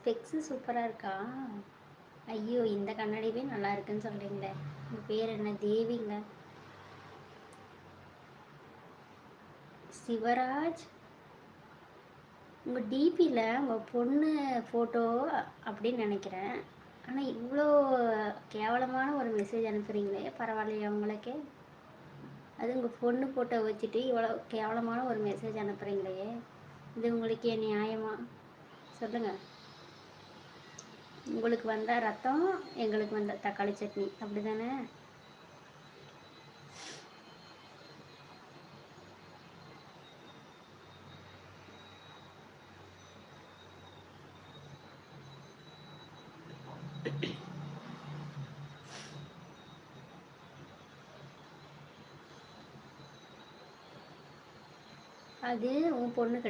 Specs சூப்பராக இருக்கா? ஐயோ! இந்த கண்ணாடியே நல்லா இருக்குன்னு சொல்கிறீங்களே. உங்கள் பேர் என்ன? தேவிங்க. சிவராஜ். உங்கள் டிபியில் உங்கள் பொண்ணு ஃபோட்டோ அப்படின்னு நினைக்கிறேன். ஆனால் இவ்வளோ கேவலமான ஒரு மெசேஜ் அனுப்புகிறீங்களே, பரவாயில்லையா உங்களுக்கே? அது உங்கள் பொண்ணு ஃபோட்டோ வச்சுட்டு இவ்வளோ கேவலமான ஒரு மெசேஜ் அனுப்புகிறீங்களே, இது உங்களுக்கு நியாயமா? சொல்லுங்கள். உங்களுக்கு வந்தால் ரத்தம், எங்களுக்கு வந்தால் தக்காளி சட்னி, அப்படி தானே? அது உன் பொண்ணு கிடையாது.